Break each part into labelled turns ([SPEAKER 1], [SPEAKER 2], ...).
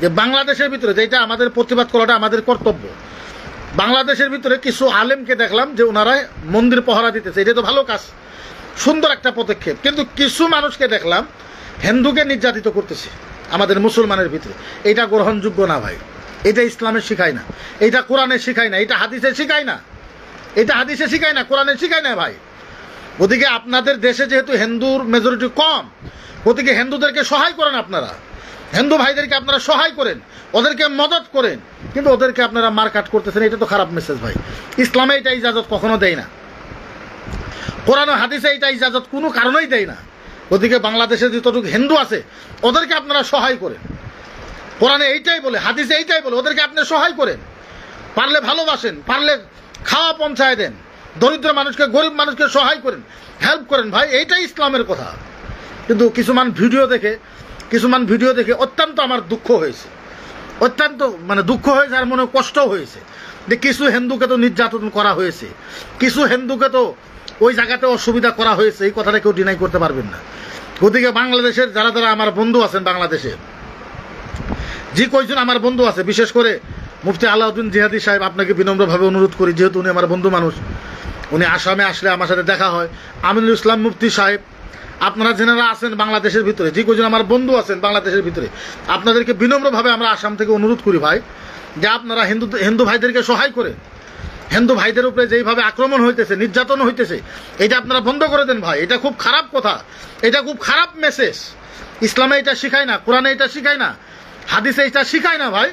[SPEAKER 1] যে বাংলাদেশের ভিতরে যেটা আমাদের প্রতিবাদ করাটা আমাদের কর্তব্য, বাংলাদেশের ভিতরে কিছু আলেমকে দেখলাম যে ওনারা মন্দির পহরা দিতেছে, এটা তো ভালো কাজ, সুন্দর একটা পদক্ষেপ। কিন্তু কিছু মানুষকে দেখলাম হিন্দুকে নির্যাতিত করতেছে আমাদের মুসলমানের ভিতরে। এটা গ্রহণযোগ্য না ভাই, এটা ইসলামে শিখায় না, এটা কোরআনে শিখায় না, এটা হাদিসে শিখায় না, এটা হাদিসে শিখায় না, কোরআনে শিখায় না ভাই। ওদিকে আপনাদের দেশে যেহেতু হিন্দুর মেজরিটি কম, ওদিকে হিন্দুদেরকে সহায় করেন আপনারা, হিন্দু ভাইদেরকে আপনারা সহায় করেন, ওদেরকে মদত করেন, কিন্তু ওদেরকে আপনারা মারকাট করতেছেন। এটা তো খারাপ মেসেজ ভাই। ইসলামে এটা ইজাজত কখনো দেয় না, কোরআন হাদিসে এটা ইজাজত কোনো কারণেই দেয় না। ওদিকে বাংলাদেশে যতটুকু হিন্দু আছে ওদেরকে আপনারা সহায় করেন, কোরআনে এইটাই বলে, হাদিসে এইটাই বলে, ওদেরকে আপনি সহায় করেন, পারলে ভালোবাসেন, পারলে খাওয়া পৌঁছায় দেন, দরিদ্র মানুষকে, গরিব মানুষকে সহায় করেন, হেল্প করেন ভাই, এইটাই ইসলামের কথা। কিন্তু কিছুমান ভিডিও দেখে অত্যন্ত আমার দুঃখ হয়েছে, অত্যন্ত মানে দুঃখ হয়েছে, আর মনে কষ্টও হয়েছে যে কিছু হিন্দুকে তো নির্যাতন করা হয়েছে, কিছু হিন্দুকে তো ওই জায়গাতে অসুবিধা করা হয়েছে, এই কথাটা কেউ ডিনাই করতে পারবেন না। ওদিকে বাংলাদেশের যারা যারা আমার বন্ধু আছেন, বাংলাদেশে যে কয়জন আমার বন্ধু আছে, বিশেষ করে মুফতি আলাউদ্দিন জিহাদি সাহেব, আপনাকে বিনম্রভাবে অনুরোধ করি, যেহেতু উনি আমার বন্ধু মানুষ, উনি আসামে আসলে আমার সাথে দেখা হয়। আমিনুল ইসলাম মুফতি সাহেব, আপনারা যেনারা আছেন বাংলাদেশের ভিতরে, যে কয়জন আমার বন্ধু আছেন বাংলাদেশের ভিতরে, আপনাদেরকে বিনম্রভাবে আমরা আসাম থেকে অনুরোধ করি ভাই, যে আপনারা হিন্দু ভাইদেরকে সহায় করে, হিন্দু ভাইদের উপরে যেইভাবে আক্রমণ হইতেছে, নির্যাতন হইতেছে, এটা আপনারা বন্ধ করে দেন ভাই। এটা খুব খারাপ কথা, এটা খুব খারাপ মেসেজ। ইসলামে এটা শিখায় না, কোরআনে এটা শিখায় না, হাদিসে এটা শিখায় না ভাই।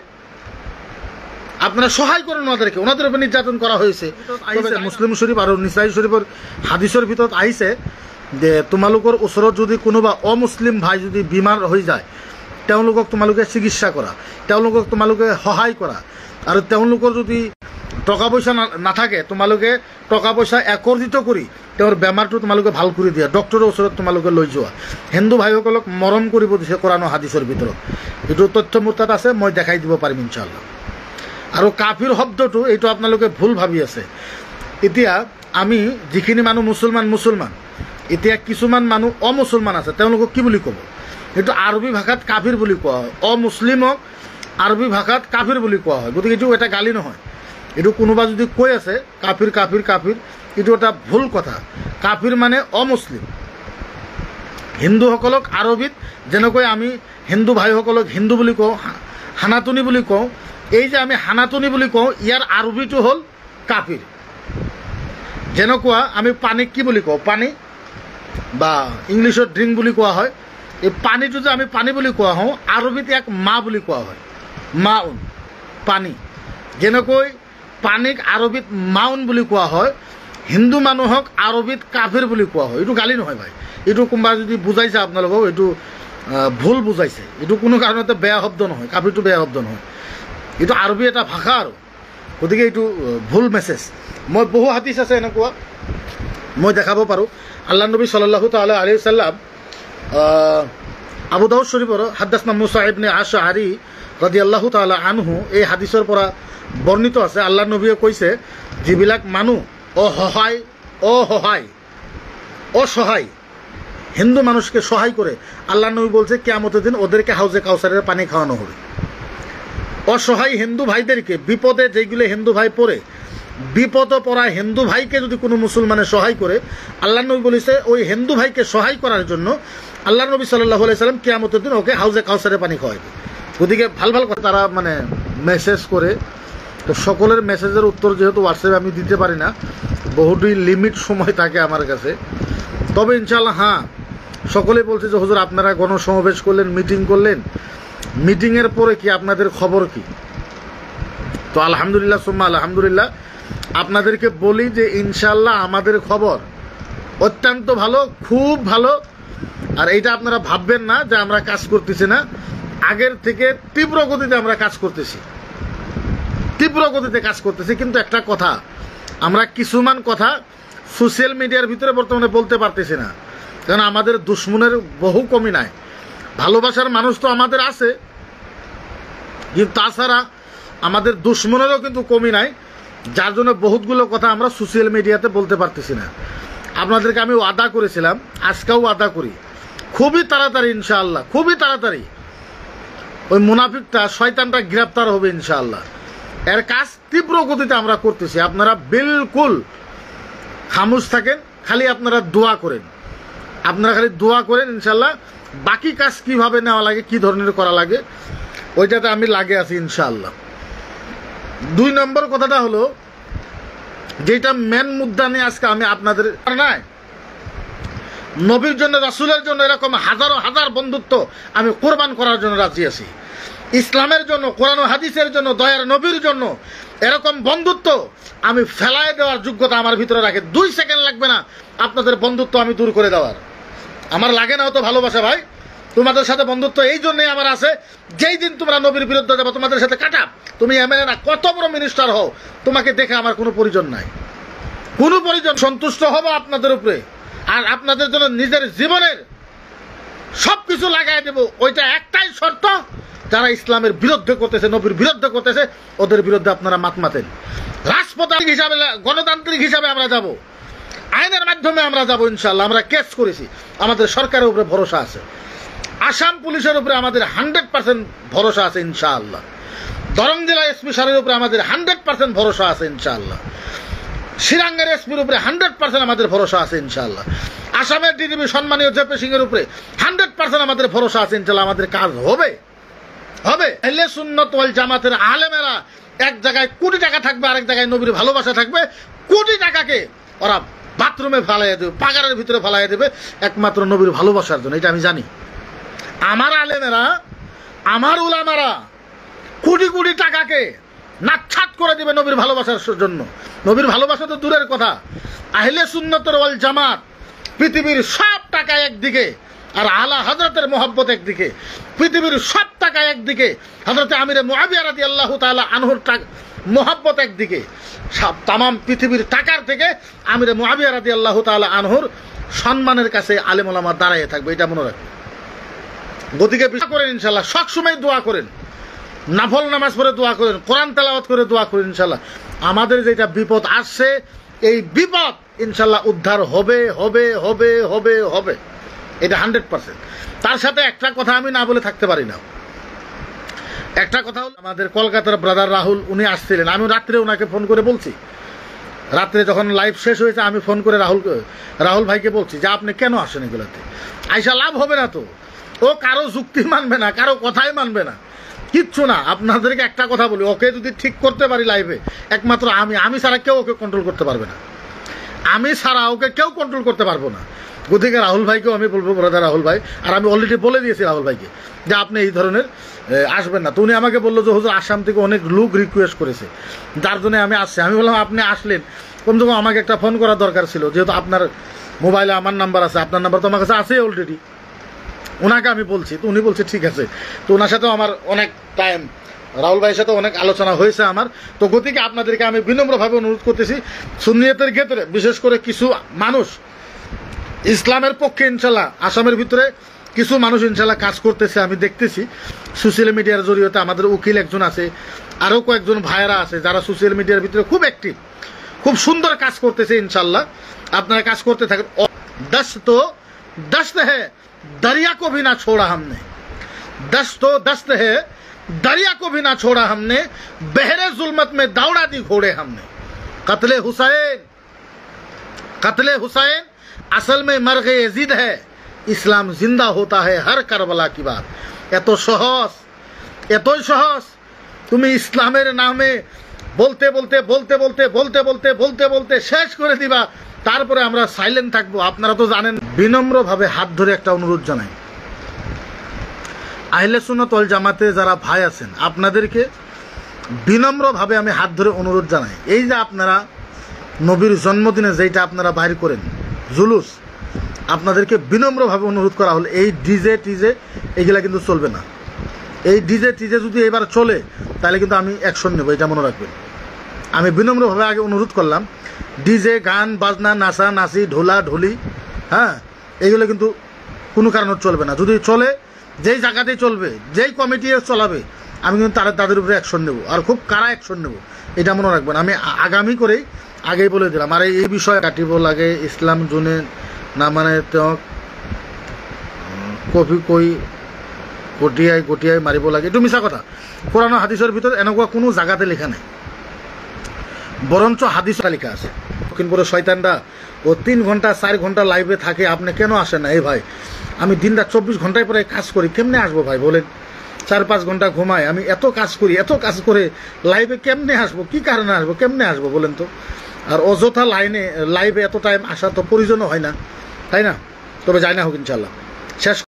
[SPEAKER 1] আপনারা সহায় করেন ওনাদেরকে, ওনাদের উপর নির্যাতন করা হয়েছে। মুসলিম শরীফ আর নিসাই শরীফের হাদিসের ভিতৰত আহিছে যে তোমালোকৰ ওচৰত যদি কোনোবা অমুসলিম ভাই যদি বিমার হয়ে যায়, তেওঁলোকক তোমালোকে চিকিৎসা কৰা, তেওঁলোকক তোমালোকে সহায় কৰা, আৰু তেওঁলোকৰ যদি টকা পইচা নাথাকে তোমালোকে টকা পইচা একত্ৰিত কৰি তেওঁৰ বেমাৰটো তোমালোকে ভাল কৰি দিয়া, ডক্টৰৰ ওচৰত তোমালোকে লৈ যোৱা। হিন্দু ভাইসকলক মৰম কৰিব দিছে কোৰআন হাদিসৰ ভিতৰত। এইটো তথ্য মোৰ তাত আছে, মই দেখাই দিব পাৰিম ইনশাআল্লাহ। আৰু কাফিৰ শব্দটো এইটো আপোনালোকে ভুল ভাবি আছে। এতিয়া আমি যিখিনি মানুহ মুছলমান, এতিয়া কিছুমান মানুহ অমুছলমান আছে, তেওঁলোকক কি বুলি ক'ব? এইটো আৰবী ভাষাত কাফিৰ বুলি কোৱা হয়, অমুছলিমক আৰবী ভাষাত কাফিৰ বুলি কোৱা হয়। গতিকে এইটো এটা গালি নহয়, এইটো কোনোবা যদি কৈ আছে কাফিৰ কাফিৰ কাফিৰ, এইটো এটা ভুল কথা। কাফিৰ মানে অমুছলিম। হিন্দুসকলক আৰবীত যেনেকৈ আমি হিন্দু ভাইসকলক হিন্দু বুলি কওঁ, হানাতুনি বুলি কওঁ, এই যে আমি হানাতুনি বুলি কওঁ, ইয়াৰ আৰবীটো হ'ল কাফিৰ। যেনেকুৱা আমি পানীক কি বুলি কওঁ, পানী, বা ইংলিছত ড্ৰিংক বুলি কোৱা হয়। এই পানীটো যে আমি পানী বুলি কোৱা হওঁ, আৰবীত ইয়াক মা বুলি কোৱা হয়, মাউন, পানী। যেনেকৈ পানীক আৰবীত মাউন বুলি কোৱা হয়, হিন্দু মানুহক আৰবীত কাফিৰ বুলি কোৱা হয়। এইটো গালি নহয় ভাই, এইটো কোনোবা যদি বুজাইছে আপোনালোকক, এইটো ভুল বুজাইছে। এইটো কোনো কাৰণতে বেয়া শব্দ নহয়, কাফিৰটো বেয়া শব্দ নহয়, এইটো আৰবী এটা ভাষা আৰু। গতিকে এইটো ভুল মেছেজ। মই বহু হাদিছ আছে এনেকুৱা, মই দেখাব পাৰোঁ। আল্লাহ নবী সাল্লাল্লাহু তাআলা আলাইহি ওয়াসাল্লাম আবু দাউদ শরীফৰ হাদাসনা মুসা ইবনে আশআৰী রাদিয়াল্লাহু তাআলা আনহু, এই হাদিসৰ পৰা বৰ্ণিত আছে। আল্লাহ নবীয়ে কৈছে, যিবিলাক মানুহ অসহায় হিন্দু মানুষকে সহায় করে, আল্লাহ নবী বলছে কিয়ামতের দিন ওদেরকে হাউজে কাউসারের পানি খাওয়ানো হবে। অসহায় হিন্দু ভাইদেরকে, বিপদে যেগুলো হিন্দু ভাই পড়ে, বিপদ পড়া হিন্দু ভাইকে যদি কোনো মুসলমানের সহায় করে, আল্লাহ নবী বলেছে ওই হিন্দু ভাইকে সহায় করার জন্য আল্লাহ নবী সাল্লাল্লাহু আলাইহি সাল্লাম কিয়ামতের দিন ওকে হাউজে কাউসারের পানি খাওয়াবে। গতিকে ভাল ভাল কথা তারা মানে মেসেজ করে। তো সকলের মেসেজের উত্তর যেহেতু হোয়াটসঅ্যাপে আমি দিতে পারি না, বহুটি লিমিট সময় থাকে আমার কাছে। তবে ইনশাআল্লাহ হ্যাঁ, সকলেই বলছে যে হুজুর আপনারা গণসমাবেশ করলেন, মিটিং করলেন, মিটিংয়ের পরে কি আপনাদের খবর কি? তো আলহামদুলিল্লাহ সুম্মা আলহামদুলিল্লাহ, আপনাদেরকে বলি যে ইনশাআল্লাহ আমাদের খবর অত্যন্ত ভালো, খুব ভালো। আর এইটা আপনারা ভাববেন না যে আমরা কাজ করতেছি না, আগের থেকে তীব্র গতিতে আমরা কাজ করতেছি, তীব্র গতিতে কাজ করতেছি। কিন্তু একটা কথা, আমরা কিছুমান কথা সোশ্যাল মিডিয়ার ভিতরে বর্তমানে বলতে পারতেছি না, কারণ আমাদের দুশ্মনের বহু কমি নাই। ভালোবাসার মানুষ তো আমাদের আছে, কিন্তু তাছাড়া আমাদের দুশ্মনেরও কিন্তু কমি নাই, যার জন্য বহুতগুলো কথা আমরা সোশ্যাল মিডিয়াতে বলতে পারতেছি না। আপনাদেরকে আমি ওয়াদা করেছিলাম, আজকেও ওয়াদা করি, খুবই তাড়াতাড়ি ইনশাআল্লাহ, খুবই তাড়াতাড়ি ওই মুনাফিকটা শয়তানটা গ্রেপ্তার হবে ইনশাআল্লাহ। এর কাজ তীব্র গতিতে আমরা করতেছি, আপনারা বিলকুল খামোশ থাকেন, খালি আপনারা দোয়া করেন, আপনারা খালি দোয়া করেন ইনশাআল্লাহ। বাকি কাজ কিভাবে নেওয়া লাগে, কি ধরনের করা লাগে, ওইটাতে আমি লাগে আছি ইনশাআল্লাহ। 2 নম্বর কথাটা হলো, যেটা মেন মুদ্রা নিয়ে আজকে আমি আপনাদের নাই, নবীর জন্য রাসূলের জন্য এরকম হাজারো হাজার বন্ধুত্ব আমি কোরবান করার জন্য রাজি আছি। ইসলামের জন্য, কোরআন ও হাদিসের জন্য, দয়ার নবীর জন্য এরকম বন্ধুত্ব আমি ফেলায় দেওয়ার যোগ্যতা আমার ভিতরে রাখে। 2 সেকেন্ড লাগবে না আপনাদের বন্ধুত্ব আমি দূর করে দেওয়ার। আমার লাগে না অত ভালোবাসা ভাই, তোমাদের সাথে বন্ধুত্ব এই জন্যই আমার আছে, যেই দিন তোমরা নবীর বিরুদ্ধে যাবো তোমাদের সাথে কাটা। তুমি এমএলএ না, কত বড় মিনিস্টার হও, তোমাকে দেখে আমার কোনো প্রয়োজন নাই, কোনো প্রয়োজন। সন্তুষ্ট হব আপনাদের উপরে, আর আপনাদের জন্য নিজের জীবনের সবকিছু লাগাই দেব। ওইটা একটাই শর্ত, যারা ইসলামের বিরুদ্ধে করতেছে, নবীর বিরুদ্ধে করতেছে, ওদের বিরুদ্ধে আপনারা মাত মাতেন। রাজপতান্ত্রিক হিসাবে, গণতান্ত্রিক হিসাবে আমরা যাব, আইনের মাধ্যমে আমরা যাব ইনশাআল্লাহ। আমরা কেস করেছি, আমাদের সরকারের উপরে ভরসা আছে, আসাম পুলিশের উপরে আমাদের 100% ভরসা আছে ইনশাআল্লাহ, দরং জেলা এসপি সাহেবের উপরে আমাদের 100% ভরসা আছে ইনশাআল্লাহ, সিরাঙ্গের এসপির উপরে 100% আমাদের ভরসা আছে ইনশাআল্লাহ, আসামের ডিজিপি সম্মানীয় জেপি সিং এর উপরে 100% আমাদের ভরসা আছে ইনশাআল্লাহ। আমাদের কাজ হবে হবে। আহলে সুন্নাত ওয়াল জামাতের আলেমেরা এক জায়গায় কোটি টাকা থাকবে, আরেক জায়গায় নবীর ভালোবাসা থাকবে। কোটি টাকাকে ওরা বাথরুমে ফালাইয়া দেবে, পাগারের ভিতরে ফালাইয়া দেবে, একমাত্র নবীর ভালোবাসার জন্য। এটা আমি জানি। আমার আলেমেরা, আমার উলামারা কোটি কোটি টাকাকে নাচ্ছাত করে দেবে নবীর ভালোবাসার জন্য। নবীর ভালোবাসা তো দূরের কথা, আহলে সুন্নাত ওয়াল জামাত পৃথিবীর সব টাকা একদিকে, আর আলা হযরতের মোহাব্বত একদিকে। পৃথিবীর সব টাকা একদিকে, হযরতে আমিরে মুআবিয়া রাদিয়াল্লাহু তাআলা আনহুর মোহাব্বত একদিকে। সব তামাম পৃথিবীর টাকার থেকে আমিরে মুআবিয়া রাদিয়াল্লাহু তাআলা আনহুর সম্মানের কাছে আলেম ওলামা দাঁড়িয়ে থাকবে, এটা মনে রাখবেন। গতিকে বিশ্বাস করেন ইনশাআল্লাহ, সবসময় দোয়া করেন, নফল নামাজ পড়ে দোয়া করেন, কোরআন তেলাওয়াত করে দোয়া করেন ইনশাআল্লাহ। আমাদের যেটা বিপদ আসছে, এই বিপদ ইনশাআল্লাহ উদ্ধার হবে হবে হবে হবে হবে, এটা 100%। তার সাথে একটা কথা আমি না বলে থাকতে পারি না। একটা কথা হলো, আমাদের কলকাতার ব্রাদার রাহুল, উনি আসছিলেন, আমি রাত্রে ওনাকে ফোন করে বলছি, রাত্রে যখন লাইভ শেষ হয়েছে আমি ফোন করে রাহুল ভাইকে বলছি যে আপনি কেন আসেন এগুলোতে, আইসা লাভ হবে না তো। ও কারো যুক্তি মানবে না, কারো কথাই মানবে না, কিচ্ছু না। আপনাদেরকে একটা কথা বলি, ওকে যদি ঠিক করতে পারি লাইভে, একমাত্র আমি ছাড়া কেউ ওকে কন্ট্রোল করতে পারবে না, আমি ছাড়া ওকে কেউ কন্ট্রোল করতে পারবো না। গতিকে রাহুল ভাইকেও আমি বলবো, ব্রাদার রাহুল ভাই, আর আমি অলরেডি বলে দিয়েছি রাহুল ভাইকে যে আপনি এই ধরনের আসবেন না। তো উনি আমাকে বললো যে হুজুর আসাম থেকে অনেক লোক রিকোয়েস্ট করেছে, যার জন্য আমি আসছি। আমি বললাম আপনি আসলেন, কমসে কম আমাকে একটা ফোন করার দরকার ছিল, যেহেতু আপনার মোবাইলে আমার নাম্বার আছে, আপনার নাম্বার তো আমার কাছে আছে অলরেডি। ওনাকে আমি বলছি, তো উনি বলছে ঠিক আছে। তো ওনার সাথেও আমার অনেক টাইম, রাহুল ভাইয়ের সাথে অনেক আলোচনা হয়েছে আমার। তো গতিকে আপনাদেরকে আমি বিনম্রভাবে অনুরোধ করতেছি, সুন্নিয়তের ক্ষেত্রে বিশেষ করে কিছু মানুষ ইসলামের পক্ষে ইনশাল্লাহ আসামের ভিতরে কিছু মানুষ ইনশাল্লাহ কাজ করতেছে, আমি দেখতেছি সোশ্যাল মিডিয়ার জরিয়তে। আমাদের উকিল একজন আছে, আরও কয়েকজন ভাইয়েরা আছে যারা সোশ্যাল মিডিয়ার ভিতরে খুব অ্যাক্টিভ, খুব সুন্দর কাজ করতেছে ইনশাল্লাহ। আপনারা কাজ করতে থাকেন। দস্ত है दरिया को भी ना छोड़ा हमने, दस्त है दरिया को भी ना छोड़ा हमने, बहरे जुल्मत में दौड़ा दी घोड़े हमने। कत्ले हुसैन असल में मर्ग यजीद है, इस्लाम जिंदा होता है हर करबला की बात। এত সহজ, এতই সহজ। তুমি ইসলামের নামে বলতে বলতে বলতে বলতে বলতে বলতে বলতে বলতে শেষ করে দিবা, তারপরে আমরা সাইলেন্ট থাকবো। আপনারা তো জানেন। বিনম্রভাবে হাত ধরে একটা অনুরোধ জানাই, আহলে সুন্নাত ওয়াল জামাতে যারা ভাই আছেন, আপনাদেরকে বিনম্রভাবে আমি হাত ধরে অনুরোধ জানাই, এই যে আপনারা নবীর জন্মদিনে যেটা আপনারা বাইর করেন জুলুস, আপনাদেরকে বিনম্রভাবে অনুরোধ করা হলো, এই ডিজে টিজে এগুলা কিন্তু চলবে না। এই ডিজে টিজে যদি এবার চলে তাহলে কিন্তু আমি অ্যাকশন নেব, এটা মনে রাখবেন। আমি বিনম্রভাবে আগে অনুরোধ করলাম, ডিজে গান বাজনা নাচা নাচি ঢোলা ঢুলি, হ্যাঁ, এগুলো কিন্তু কোনো কারণে চলবে না। যদি চলে, যেই জায়গাতেই চলবে, যেই কমিটি চলাবে, আমি কিন্তু তাদের উপরে অ্যাকশন নেব, আর খুব কারা অ্যাকশন নেব, এটা মনে রাখবেন। আমি আগামী করেই আগেই বলে দিলাম। আর এই বিষয়ে কাটিব লাগে ইসলাম জুনে না মানে কফি কই গটিয়াই গটিয়াই মাৰিব লাগে, এইটো মিছা কথা। কোৰাণ হাদিছৰ ভিতৰত এনেকুৱা কোনো জাগাতে লেখা নাই, বরঞ্চ হাদিস তালিকা আছে। লখিমপুরে শয়তানরা ও 3 ঘন্টা 4 ঘন্টা লাইভে থাকে, আপনি কেন আসেন না? এই ভাই, আমি দিনরাত 24 ঘন্টায় পরে কাজ করি, কেমনে আসবো ভাই বলেন? 4-5 ঘন্টা ঘুমাই, আমি এত কাজ করি, এত কাজ করে লাইভে কেমনে আসবো? কি কারণে আসবো? কেমনে আসবো বলেন তো? আর অযথা লাইভে এত টাইম আসা তো প্রয়োজনও হয় না, তাই না? তবে যাই না হোক ইনশাল্লাহ শেষ